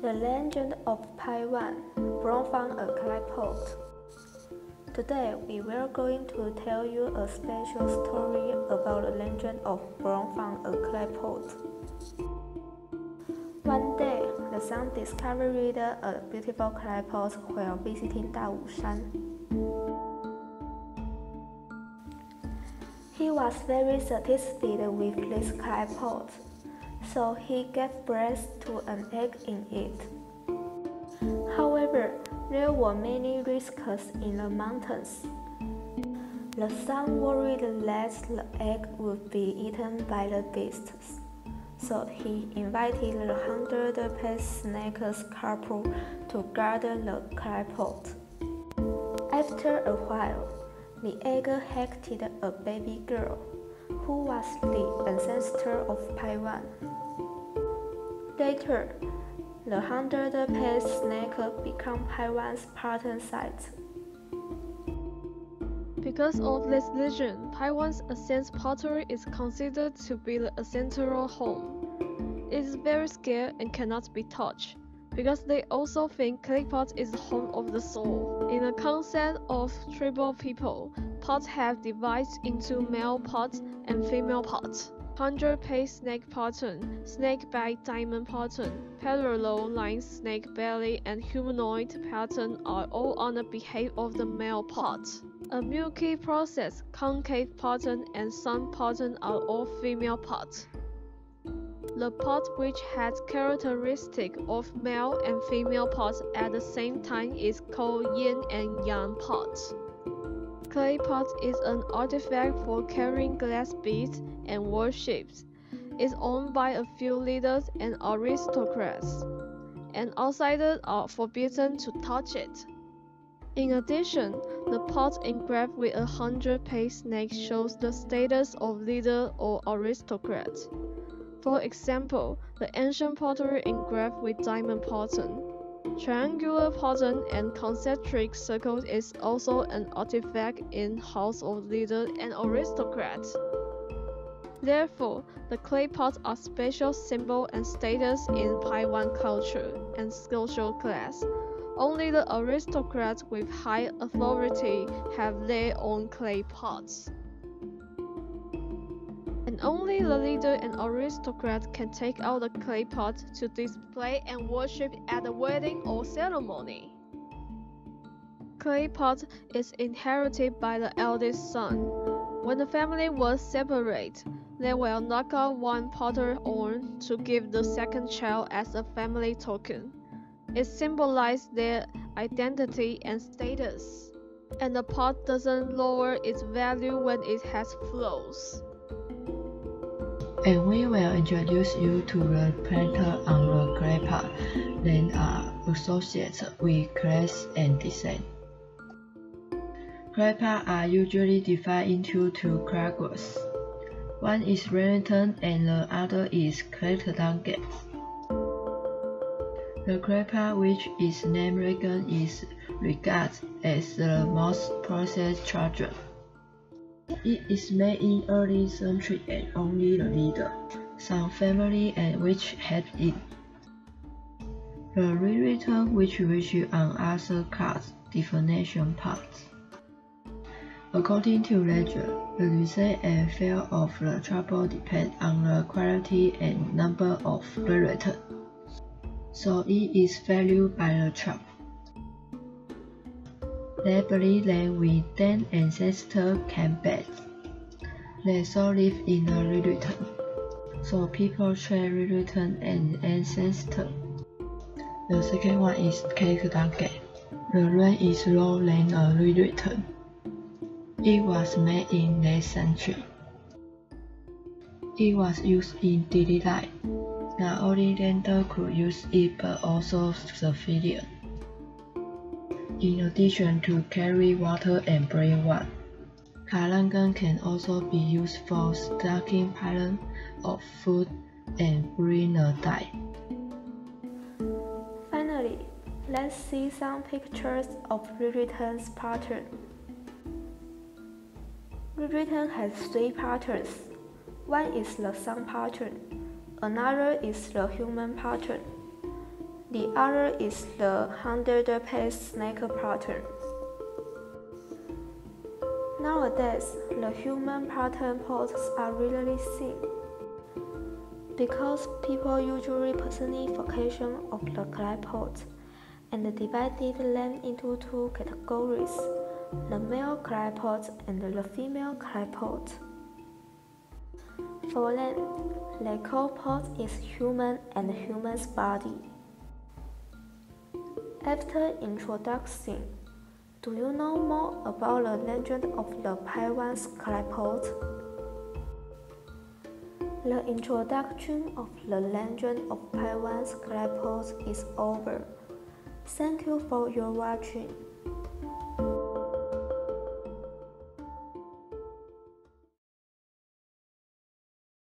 The Legend of Paiwan Born from a clay pot. Today we were going to tell you a special story about the legend of Born from a clay pot. One day, the son discovered a beautiful clay pot while visiting Dawushan. He was very satisfied with this clay pot, so he gave birth to an egg in it. However, there were many risks in the mountains. The son worried that the egg would be eaten by the beasts, so he invited the 100-piece snake couple to guard the clay pot. After a while, the egg hatched a baby girl, who was the ancestor of Paiwan. Later, the 100-piece snake became Paiwan's pattern site. Because of this legend, Paiwan's ancient pottery is considered to be the ancestral home. It is very scarce and cannot be touched, because they also think clay pot is the home of the soul. In the concept of tribal people, pots have divided into male pots and female pots. 100-piece snake pattern, snake-back diamond pattern, parallel lines snake belly, and humanoid pattern are all on the behalf of the male pot. A milky process, concave pattern, and sun pattern are all female pots. The pot which has characteristic of male and female pots at the same time is called yin and yang pot. Clay pot is an artifact for carrying glass beads and worships. It's owned by a few leaders and aristocrats, and outsiders are forbidden to touch it. In addition, the pot engraved with a 100-piece snake shows the status of leader or aristocrat. For example, the ancient pottery engraved with diamond pattern, triangular pattern, and concentric circles is also an artifact in house of leader and aristocrat. Therefore, the clay pots are special symbol and status in Paiwan culture and social class. Only the aristocrats with high authority have their own clay pots. And only the leader and aristocrat can take out the clay pot to display and worship at a wedding or ceremony. Clay pot is inherited by the eldest son. When the family was separate, they will knock out one potter horn to give the second child as a family token. It symbolizes their identity and status, and the pot doesn't lower its value when it has flaws. And we will introduce you to the pattern on the clay pot that are associated with class and design. Clay pots are usually divided into two categories. One is Wellington and the other is Clayton. The clay pot, which is named Regan, is regarded as the most processed tradition. It is made in early century and only the leader, some family and which had it. The rewritten which on other cards definition parts. According to legend, the design and feel of the trouble depend on the quality and number of rewritten, so it is valued by the tribe. They believe that with them ancestors came back. They so live in the rewritten, so people trade rewritten and ancestor. The second one is Clayton. The rank is lower than a rewritten. It was made in late century. It was used in daily life. Not only lender could use it but also civilians. In addition to carry water and bring wine, kalangan can also be used for stacking piles of food and brewing a dye. Finally, let's see some pictures of rewritten pattern. Rewritten has three patterns. One is the sun pattern, another is the human pattern, The other is the 100-page snake pattern. Nowadays, the human pattern pots are rarely seen because people usually personification of the clay pot and divided them into two categories, the male clay pot and the female clay pot. For them, the clay pot is human and human's body. After introduction, do you know more about the legend of the Paiwan clay pot? The introduction of the legend of Paiwan clay pot is over. Thank you for your watching.